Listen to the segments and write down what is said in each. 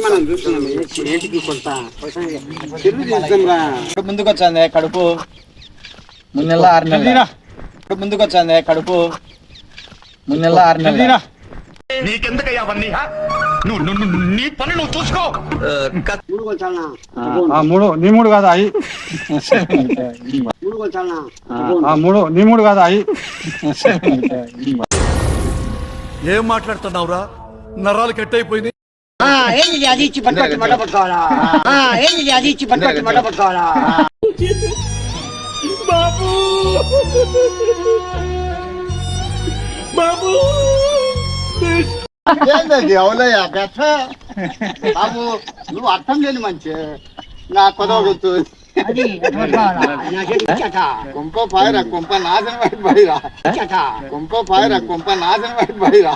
మనం చూస్తున్నాం ఏంటికి కొంత తెలుగు చేద్దాంరా. ముందుకు వచ్చింది కడుపు 3 నెలల 6 నెలల ముందుకు వచ్చింది కడుపు 3 నెలల 6 నెలల. నీకెందుకయ్యా అవన్నీ? నీ పని నువ్వు చూసుకో. మూడు కొలచాలనా? మూడు నీ మూడు కాదా అయ్యి? మూడు కొలచాలనా? మూడు నీ మూడు కాదా అయ్యి? ఏం మాట్లాడుతున్నావురా? నరాలు కట్ అయిపోయింది. ఏంటి అది ఇచ్చి పట్టుబట్టి మడ్డ పట్టుకోవాలా? ఏంటి అది ఇచ్చి పట్టుబట్టి మడ్డ పట్టుకోవాలా? బాబు బాబు ఏంటది అవులయ్యా బెట్ట బాబు, నువ్వు అర్థం లేని మంచి నా కొదవగొద్దు. కొంప పాయరా కొంప నాశనం అయి బయరా. కొంప పాయరా కొంప నాశనం అయి బయరా.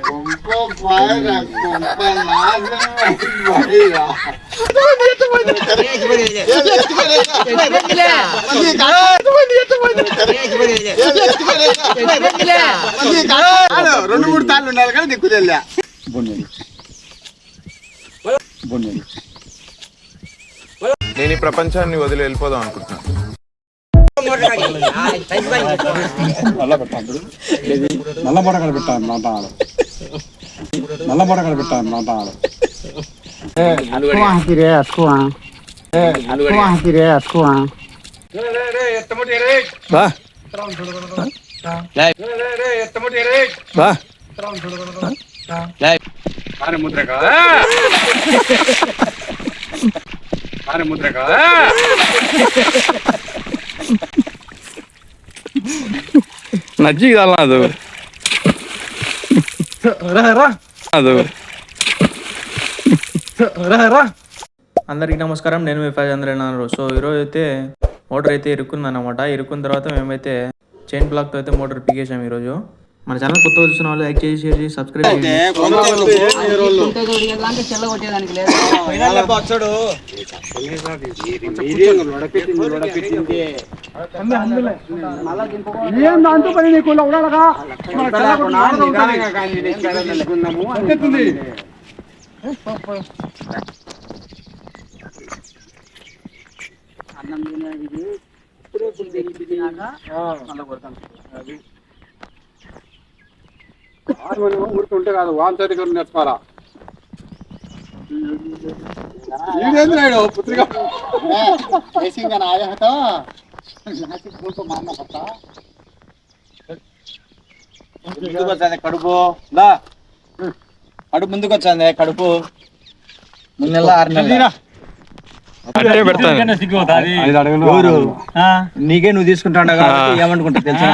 కొంప పాయరా కొంప నాశనం అయి బయరా. రెండు మూడు తాళ్ళు ఉండాలి కానీ దిక్కు తెల్లా. నేను ఈ ప్రపంచాన్ని వదిలి వెళ్ళిపోదాం అనుకుంటున్నాను. నల్ల బొడగలు పెట్టాను నాటాలు, నల్ల బొడగలు పెట్టాను నాటాలు. నజ్జి కాదు అది అందరికీ నమస్కారం, నేను మీ ఫైజ్ అందరూ. సో ఈరోజు అయితే మోటార్ అయితే ఇరుక్కుందన్నమాట. ఇరుక్కున్న తర్వాత మేమైతే చైన్ బ్లాక్తో అయితే మోటార్ పీకేసాం. ఈరోజు మన ఛానల్ కొత్తగా చూసిన వాళ్ళు లైక్ చేసి షేర్ చేసి సబ్స్క్రైబ్ చేయండి. దాంతో పని నీకు ఉడగా ఊరుకుంటే కాదు వాంతో నేర్చుకోరా. పుత్రిక ముందుకు వచ్చింది కడుపు ముందుకు వచ్చింది కడుపు 3 నెలల 6 నెలల. నీకే నువ్వు తీసుకుంటాడు ఏమనుకుంటా తెలుసా?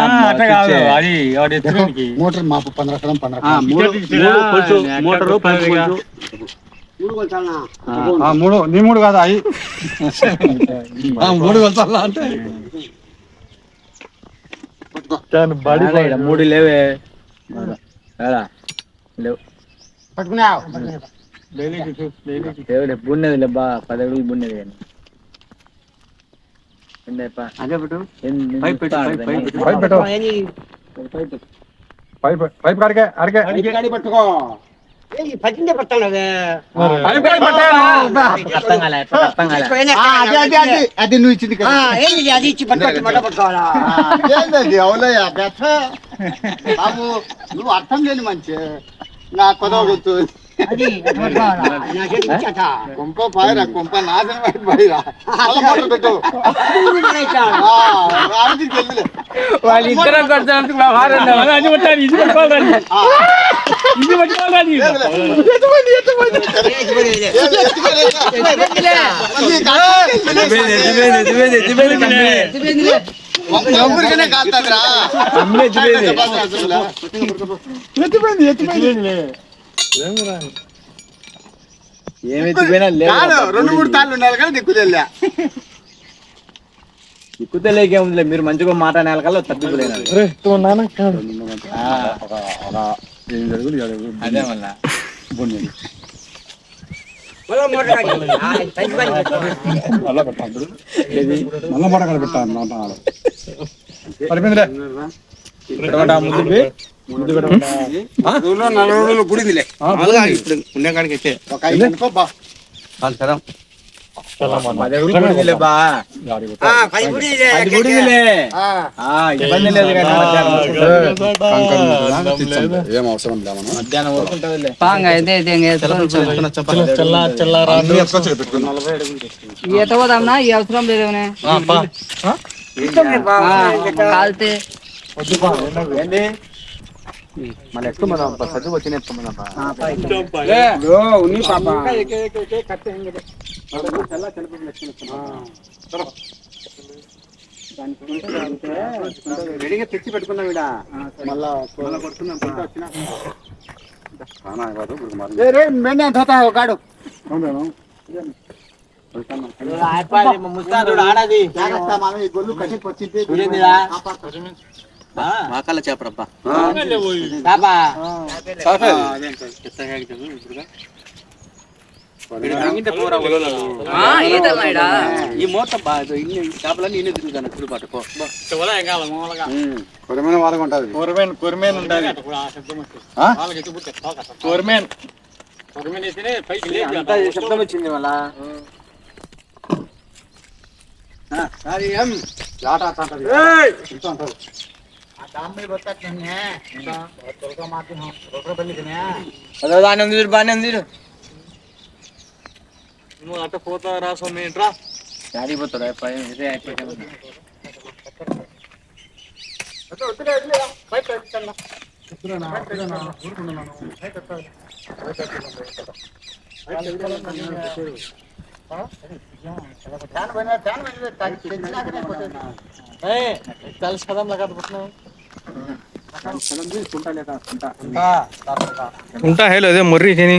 మోటార్ మాపు 15 మోటారు మూడు కొలచాలనా? మూడు నీ మూడు కాదా అయ్యి? మూడు కొలచాలా అంటే 3 లేవే లేవు. పట్టుకున్నావు బున్నది లేబ్బా 10 అడుగులు బున్నది కానీ పైప్ కాడికే అడిగే పట్టుకో. పట్టిందే పట్టాలి అది నువ్వు ఇచ్చింది. ఏంటి అది ఇచ్చి పట్టుబట్టి మడ్డ పట్టుకోవాలా? ఏంటది అవులయ్యా బెట్ట బాబు, నువ్వు అర్థం లేని మంచి నా కొదవగొద్దు. కొంప పాయరా కొంప నాశనం అయి బయరా. పెట్టు వాళ్ళిద్దరం ఎవరికైనా కాదురా. రెండు మూడు తాళ్ళు ఉండాలి కానీ దిక్కు తెల్లా. దిక్కు తెలియకేముందిలే, మీరు మంచిగా మాట్లాడే కల్లా తప్పిపోలేదు. అదే మళ్ళా నల్ల బొడగలు పెట్టాను నాటాలు. ముందు గుడిదిలే ఇప్పుడు పుణ్యకాడికి అయితే ఒక 5 అనుకో బా ఇబ్బంది లేదు ఏం అవసరం లేదు మధ్యాహ్నం వరకు ఉంటది. ఈత పోదాంనా ఈ అవసరం లేదేమనే కాలితే ఏంది మళ్ళీ ఎక్కువ మనం చదువు వచ్చి నేర్చుకున్నాం. రెడీగా తెచ్చి పెట్టుకున్నాం ఇడ మళ్ళా కొడుతున్నాం గాడు ఆడది గొల్లు కట్టి వచ్చింది వాకాల చేపరబ్బా ఈ మూత చేపలన్నీ నేనే తిరుగుతాను ఇప్పుడు పట్టుకో కొరమైన వాళ్ళగా ఉంటుంది కొరమేన్ ఉంటుంది శబ్దం వచ్చింది మళ్ళా బాగానే ఉంది బాగానే ఉంది నువ్వు అట్ట పోతా రాసం ఏంట్రా పోతాడు ఉంటా హేలో అదే ముర్రి తిని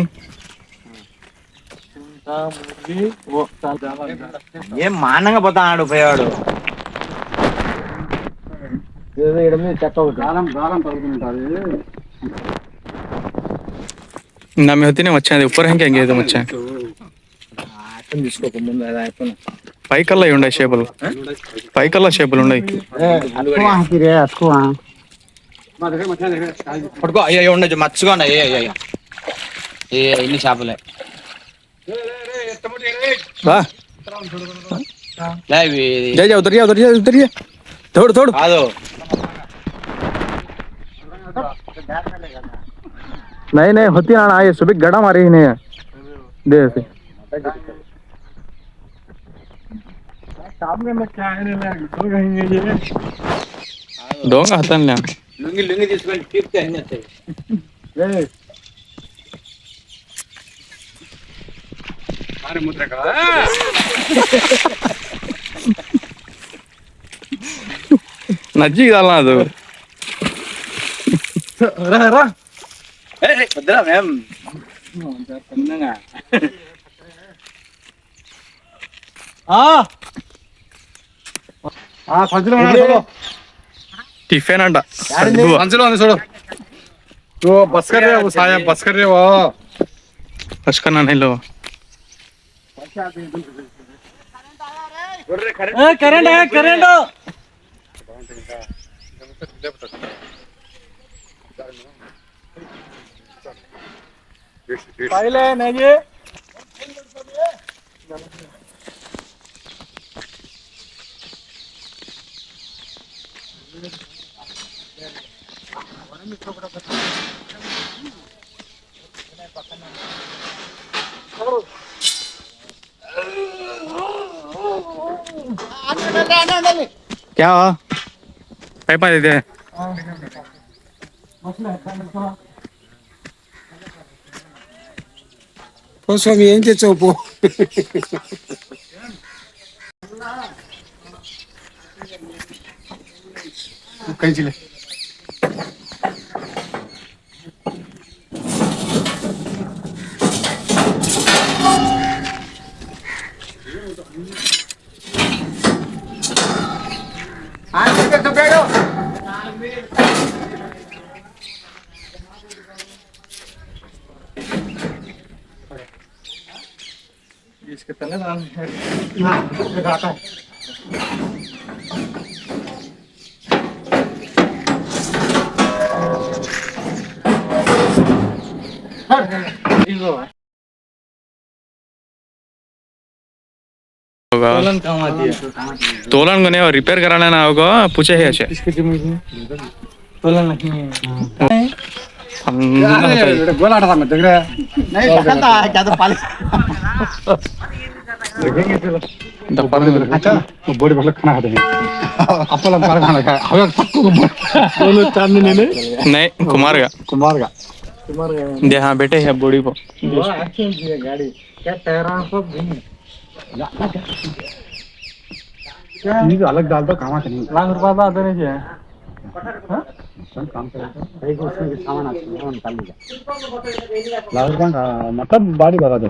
ఏం మానంగా పోతాడు పోయాడు చెక్క గాలం తగ్గుతుంటారు ना मैं होती नहीं मच्छा ऊपर हैं क्या तो मच्छा తీసుకోక ముందు అది అయిపోయినా పైకల్లా ఉండే చేపలు పైకల్లా చేపలు ఉన్నాయి పట్టుకో అయ్యో ఉండొచ్చు మచ్చుగా ఉన్నాయి ఇన్ని చేపలే वाह जा जा उधर जा थोड़ थोड़ కాదు नहीं होती ना ये सुबह गड़ा मारी ही नहीं है दे ऐसे దొంగ హతన్లే లుంగి తీసుకొని తీర్తే నజ్జి కాల అది వద్దురా మేం టిఫిన్ అంట మంచిలో ఉంది చూడు బస్ కర్రేవు సాయం బస్ కర్రేవో పసుకన్నా నెల్లో కరెంట్ పైలే నగి क्या हुआ पैपा दे दे స్వామి ఏం తెచ్చావు పో కంచిలే इसके तले दाल तोलन को नहीं रिपेयर कराना ना होगा पूछे है अच्छे गोला आटा देख रहे नहीं पता है क्या तो पाली अच्छा बॉडी भले खाना खाते हैं आपको खाना खाया हमें दोनों चांदनी ने नहीं कुमार का कुमार का दे हाँ बेटे है बॉडी को गाड़ी क्या टहरा सब ये अलग डाल दो काम नहीं लाख रुपया तो आते नहीं है काम करेगा सामान निकाल लीजिए लाख रुपया मतलब बाड़ी लगा दो